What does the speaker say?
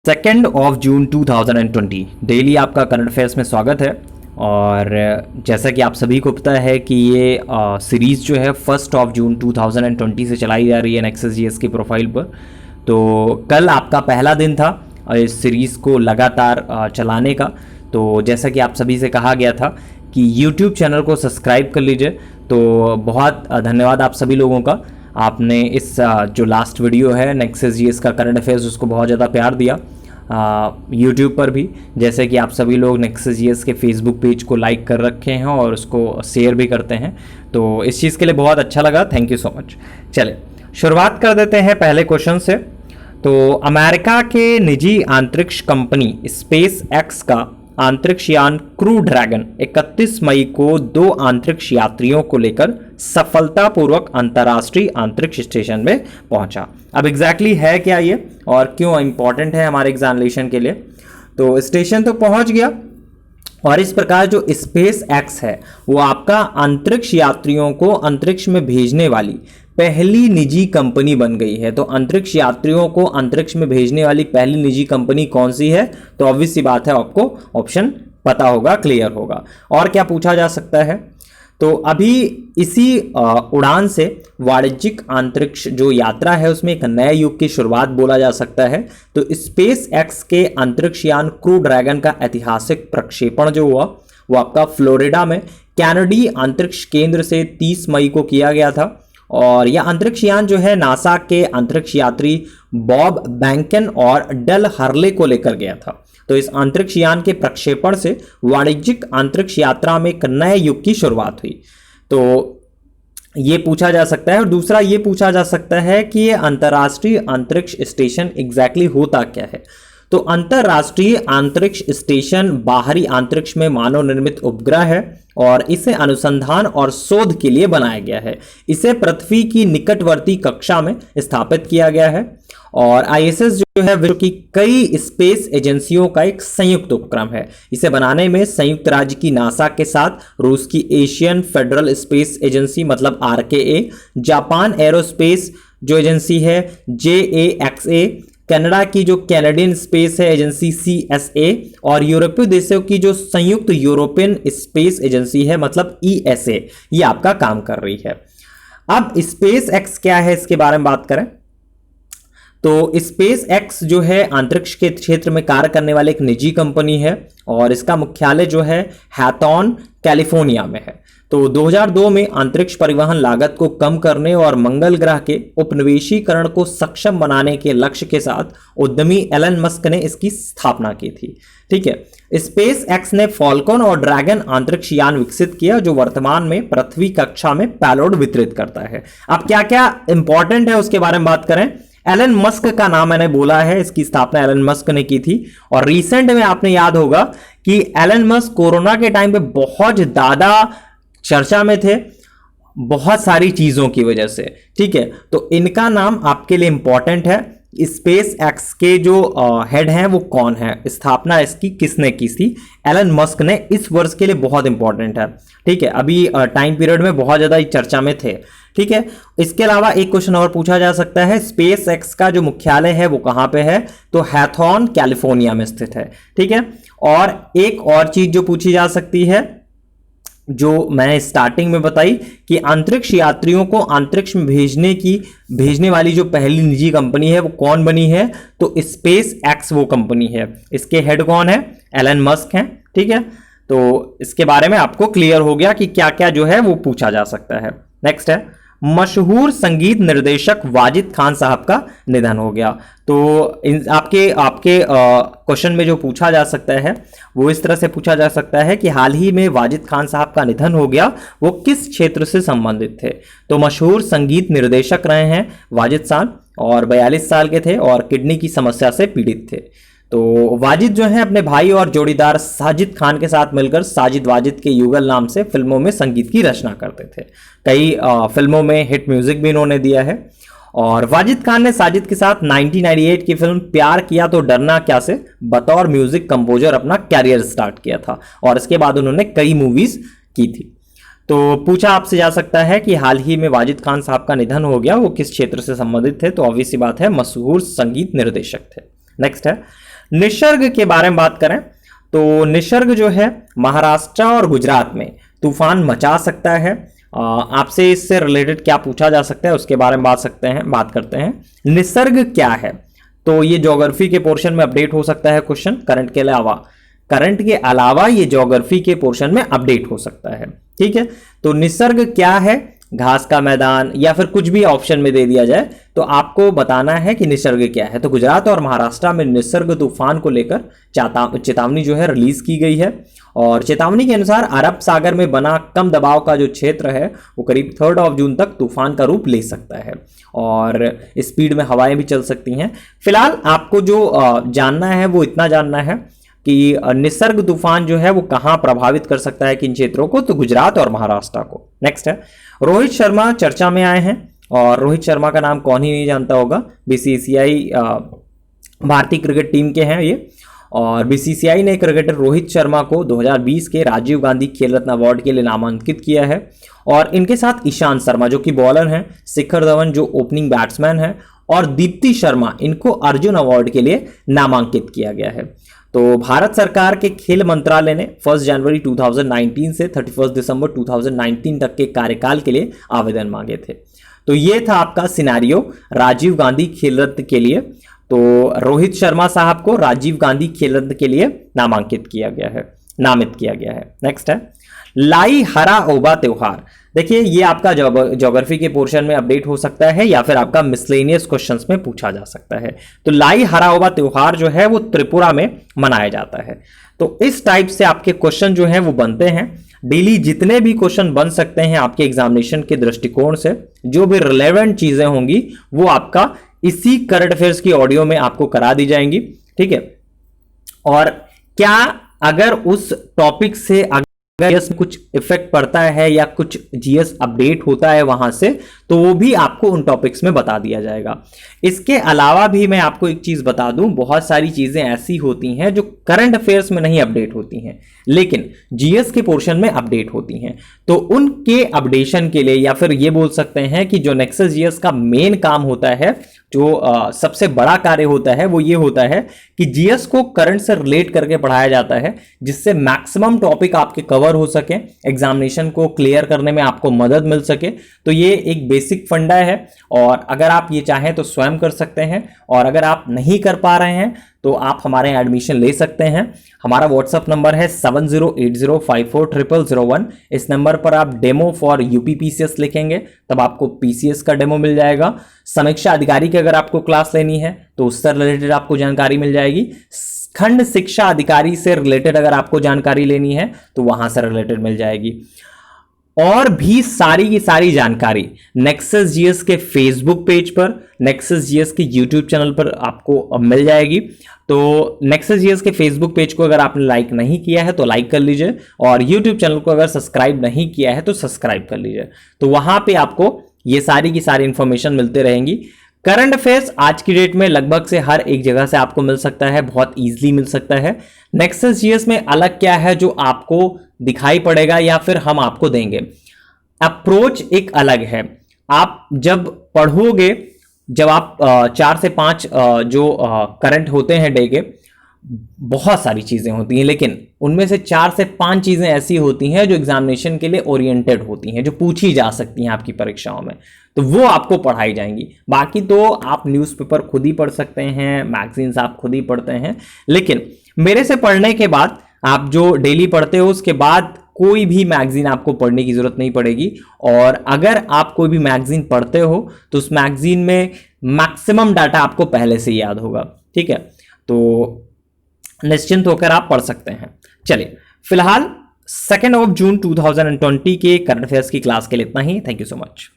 2 जून 2020 daily आपका current affairs में स्वागत है। और जैसा कि आप सभी को पता है कि ये सीरीज़ जो है 1 जून 2020 से चलाई जा रही है नेक्सस जीएस की प्रोफाइल पर। तो कल आपका पहला दिन था इस सीरीज़ को लगातार चलाने का। तो जैसा कि आप सभी से कहा गया था कि YouTube चैनल को सब्सक्राइब कर लीजिए। तो बहुत धन्यवाद आप सभी लोगों का, आपने इस जो लास्ट वीडियो है नेक्सस जीएस का करंट अफेयर्स उसको बहुत ज़्यादा प्यार दिया यूट्यूब पर भी। जैसे कि आप सभी लोग नेक्सस जीएस के फेसबुक पेज को लाइक कर रखे हैं और उसको शेयर भी करते हैं, तो इस चीज़ के लिए बहुत अच्छा लगा, थैंक यू सो मच। चले शुरुआत कर देते हैं पहले क्वेश्चन से। तो अमेरिका के निजी अंतरिक्ष कंपनी स्पेस एक्स का अंतरिक्ष यान क्रू ड्रैगन 31 मई को 2 अंतरिक्ष यात्रियों को लेकर सफलतापूर्वक अंतर्राष्ट्रीय अंतरिक्ष स्टेशन में पहुंचा। अब एग्जैक्टली है क्या ये और क्यों इंपॉर्टेंट है हमारे एग्जामिनेशन के लिए? तो स्टेशन तो पहुंच गया और इस प्रकार जो स्पेस एक्स है वो आपका अंतरिक्ष यात्रियों को अंतरिक्ष में भेजने वाली पहली निजी कंपनी बन गई है। तो अंतरिक्ष यात्रियों को अंतरिक्ष में भेजने वाली पहली निजी कंपनी कौन सी है? तो ऑब्वियस सी बात है, आपको ऑप्शन पता होगा, क्लियर होगा। और क्या पूछा जा सकता है? तो अभी इसी उड़ान से वाणिज्यिक अंतरिक्ष जो यात्रा है उसमें एक नए युग की शुरुआत बोला जा सकता है। तो स्पेस एक्स के अंतरिक्ष यान क्रू ड्रैगन का ऐतिहासिक प्रक्षेपण जो हुआ वो आपका फ्लोरिडा में कैनेडी अंतरिक्ष केंद्र से 30 मई को किया गया था। और यह अंतरिक्ष यान जो है नासा के अंतरिक्ष यात्री बॉब बैंकन और डल हर्ले को लेकर गया था। तो इस अंतरिक्ष यान के प्रक्षेपण से वाणिज्यिक अंतरिक्ष यात्रा में एक नए युग की शुरुआत हुई। तो ये पूछा जा सकता है। और दूसरा ये पूछा जा सकता है कि ये अंतर्राष्ट्रीय अंतरिक्ष स्टेशन एग्जैक्टली होता क्या है? तो अंतर्राष्ट्रीय अंतरिक्ष स्टेशन बाहरी अंतरिक्ष में मानव निर्मित उपग्रह है और इसे अनुसंधान और शोध के लिए बनाया गया है। इसे पृथ्वी की निकटवर्ती कक्षा में स्थापित किया गया है। और आईएसएस जो है विश्व की कई स्पेस एजेंसियों का एक संयुक्त उपक्रम है। इसे बनाने में संयुक्त राज्य की नासा के साथ रूस की एशियन फेडरल स्पेस एजेंसी मतलब आरकेए, जापान एरोस्पेस जो एजेंसी है जेएएक्सए, कनाडा की जो कैनेडियन स्पेस है एजेंसी सीएसए और यूरोपीय देशों की जो संयुक्त यूरोपियन स्पेस एजेंसी है मतलब ईएसए, ये आपका काम कर रही है। अब स्पेस एक्स क्या है इसके बारे में बात करें तो स्पेस एक्स जो है अंतरिक्ष के क्षेत्र में कार्य करने वाली एक निजी कंपनी है और इसका मुख्यालय जो है हैथॉन कैलिफोर्निया में है। तो 2002 में अंतरिक्ष परिवहन लागत को कम करने और मंगल ग्रह के उपनिवेशीकरण को सक्षम बनाने के लक्ष्य के साथ उद्यमी एलन मस्क ने इसकी स्थापना की थी। ठीक है, स्पेस एक्स ने फॉल्कन और ड्रैगन अंतरिक्ष यान विकसित किया जो वर्तमान में पृथ्वी कक्षा में पेलोड वितरित करता है। अब क्या क्या इंपॉर्टेंट है उसके बारे में बात करें। एलन मस्क का नाम मैंने बोला है, इसकी स्थापना एलन मस्क ने की थी। और रिसेंट में आपने याद होगा कि एलन मस्क कोरोना के टाइम पे बहुत ज्यादा चर्चा में थे बहुत सारी चीजों की वजह से। ठीक है, तो इनका नाम आपके लिए इंपॉर्टेंट है। स्पेस एक्स के जो हेड हैं वो कौन है, स्थापना इसकी किसने की थी? एलन मस्क ने। इस वर्ष के लिए बहुत इंपॉर्टेंट है। ठीक है, अभी टाइम पीरियड में बहुत ज्यादा चर्चा में थे। ठीक है, इसके अलावा एक क्वेश्चन और पूछा जा सकता है, स्पेस एक्स का जो मुख्यालय है वो कहां पे है? तो हैथॉन कैलिफोर्निया में स्थित है। ठीक है, और एक और चीज जो पूछी जा सकती है जो मैंने स्टार्टिंग में बताई कि अंतरिक्ष यात्रियों को अंतरिक्ष में भेजने वाली जो पहली निजी कंपनी है वो कौन बनी है? तो स्पेस एक्स वो कंपनी है। इसके हेड कौन है? एलन मस्क हैं। ठीक है, तो इसके बारे में आपको क्लियर हो गया कि क्या क्या जो है वो पूछा जा सकता है। नेक्स्ट है, मशहूर संगीत निर्देशक वाजिद खान साहब का निधन हो गया। तो आपके क्वेश्चन में जो पूछा जा सकता है वो इस तरह से पूछा जा सकता है कि हाल ही में वाजिद खान साहब का निधन हो गया, वो किस क्षेत्र से संबंधित थे? तो मशहूर संगीत निर्देशक रहे हैं वाजिद साहब और 42 साल के थे और किडनी की समस्या से पीड़ित थे। तो वाजिद जो है अपने भाई और जोड़ीदार साजिद खान के साथ मिलकर साजिद वाजिद के युगल नाम से फिल्मों में संगीत की रचना करते थे। कई फिल्मों में हिट म्यूजिक भी इन्होंने दिया है। और वाजिद खान ने साजिद के साथ 1998 की फिल्म प्यार किया तो डरना क्या से बतौर म्यूजिक कंपोजर अपना कैरियर स्टार्ट किया था और इसके बाद उन्होंने कई मूवीज की थी। तो पूछा आपसे जा सकता है कि हाल ही में वाजिद खान साहब का निधन हो गया, वो किस क्षेत्र से संबंधित थे? तो ऑब्वियस सी बात है, मशहूर संगीत निर्देशक थे। नेक्स्ट है निसर्ग के बारे में बात करें तो निसर्ग जो है महाराष्ट्र और गुजरात में तूफान मचा सकता है। आपसे इससे रिलेटेड क्या पूछा जा सकता है उसके बारे में बात करते हैं। निसर्ग क्या है, तो ये ज्योग्राफी के पोर्शन में अपडेट हो सकता है क्वेश्चन, करंट के अलावा ये ज्योग्राफी के पोर्शन में अपडेट हो सकता है। ठीक है, तो निसर्ग क्या है, घास का मैदान या फिर कुछ भी ऑप्शन में दे दिया जाए तो आपको बताना है कि निसर्ग क्या है। तो गुजरात और महाराष्ट्र में निसर्ग तूफान को लेकर चेतावनी जो है रिलीज की गई है और चेतावनी के अनुसार अरब सागर में बना कम दबाव का जो क्षेत्र है वो करीब 3 जून तक तूफान का रूप ले सकता है और स्पीड में हवाएं भी चल सकती हैं। फिलहाल आपको जो जानना है वो इतना जानना है कि निसर्ग तूफान जो है वो कहां प्रभावित कर सकता है, किन क्षेत्रों को, तो गुजरात और महाराष्ट्र को। नेक्स्ट है रोहित शर्मा चर्चा में आए हैं और रोहित शर्मा का नाम कौन ही नहीं जानता होगा, बीसीसीआई भारतीय क्रिकेट टीम के हैं ये और बीसीसीआई ने क्रिकेटर रोहित शर्मा को 2020 के राजीव गांधी खेल रत्न अवार्ड के लिए नामांकित किया है और इनके साथ ईशांत शर्मा जो कि बॉलर हैं, शिखर धवन जो ओपनिंग बैट्समैन है और दीप्ति शर्मा इनको अर्जुन अवार्ड के लिए नामांकित किया गया है। तो भारत सरकार के खेल मंत्रालय ने 1 जनवरी 2019 से 31 दिसंबर 2019 तक के कार्यकाल के लिए आवेदन मांगे थे। तो ये था आपका सिनेरियो राजीव गांधी खेल रत्न के लिए। तो रोहित शर्मा साहब को राजीव गांधी खेल रत्न के लिए नामित किया गया है। नेक्स्ट है लाई हरा ओबा त्योहार। देखिए ये आपका ज्योग्राफी के पोर्शन में अपडेट हो सकता है या फिर आपका मिसलेनियस क्वेश्चंस में पूछा जा सकता है। तो लाई हरा ओबा त्योहार जो है वो त्रिपुरा में मनाया जाता है। तो इस टाइप से आपके क्वेश्चन जो हैं वो बनते हैं। डेली जितने भी क्वेश्चन बन सकते हैं आपके एग्जामिनेशन के दृष्टिकोण से, जो भी रिलेवेंट चीजें होंगी वो आपका इसी करंट अफेयर्स की ऑडियो में आपको करा दी जाएंगी। ठीक है, और क्या अगर उस टॉपिक से अगर जीएस में कुछ इफेक्ट पड़ता है या कुछ जीएस अपडेट होता है वहां से, तो वो भी आपको उन टॉपिक्स में बता दिया जाएगा। इसके अलावा भी मैं आपको एक चीज बता दूं, बहुत सारी चीजें ऐसी होती हैं जो करंट अफेयर्स में नहीं अपडेट होती हैं लेकिन जीएस के पोर्शन में अपडेट होती हैं। तो उनके अपडेशन के लिए या फिर ये बोल सकते हैं कि जो नेक्सस जीएस का मेन काम होता है, जो सबसे बड़ा कार्य होता है वो ये होता है कि जीएस को करंट से रिलेट करके पढ़ाया जाता है जिससे मैक्सिमम टॉपिक आपके कवर हो सके, एग्जामिनेशन को क्लियर करने में आपको मदद मिल सके। तो ये एक बेसिक फंडा है और अगर आप ये चाहें तो स्वयं कर सकते हैं और अगर आप नहीं कर पा रहे हैं तो आप हमारे एडमिशन ले सकते हैं। हमारा व्हाट्सअप नंबर है 7080540001। इस नंबर पर आप डेमो फॉर यूपीपीसीएस लिखेंगे तब आपको पीसीएस का डेमो मिल जाएगा। समीक्षा अधिकारी की अगर आपको क्लास लेनी है तो उससे रिलेटेड आपको जानकारी मिल जाएगी। खंड शिक्षा अधिकारी से रिलेटेड अगर आपको जानकारी लेनी है तो वहां से रिलेटेड मिल जाएगी। और भी सारी की सारी जानकारी नेक्सस जीएस के फेसबुक पेज पर, नेक्सस जीएस के यूट्यूब चैनल पर आपको मिल जाएगी। तो नेक्सस जीएस के फेसबुक पेज को अगर आपने लाइक नहीं किया है तो लाइक कर लीजिए और यूट्यूब चैनल को अगर सब्सक्राइब नहीं किया है तो सब्सक्राइब कर लीजिए। तो वहां पे आपको ये सारी की सारी इंफॉर्मेशन मिलते रहेंगी। करंट अफेयर्स आज की डेट में लगभग से हर एक जगह से आपको मिल सकता है, बहुत इजीली मिल सकता है। नेक्सस जीएस में अलग क्या है जो आपको दिखाई पड़ेगा या फिर हम आपको देंगे, अप्रोच एक अलग है। आप जब पढ़ोगे, जब आप 4 से 5 जो करंट होते हैं डे के, बहुत सारी चीजें होती हैं लेकिन उनमें से 4 से 5 चीजें ऐसी होती हैं जो एग्जामिनेशन के लिए ओरिएंटेड होती हैं, जो पूछी जा सकती हैं आपकी परीक्षाओं में, तो वो आपको पढ़ाई जाएंगी। बाकी तो आप न्यूज़पेपर खुद ही पढ़ सकते हैं, मैगजीन्स आप खुद ही पढ़ते हैं, लेकिन मेरे से पढ़ने के बाद आप जो डेली पढ़ते हो उसके बाद कोई भी मैगजीन आपको पढ़ने की जरूरत नहीं पड़ेगी। और अगर आप कोई भी मैगजीन पढ़ते हो तो उस मैगजीन में मैक्सिमम डाटा आपको पहले से याद होगा। ठीक है, तो निश्चिंत होकर आप पढ़ सकते हैं। चलिए, फिलहाल 2 जून 2020 के करंट अफेयर्स की क्लास के लिए इतना ही। Thank you so much.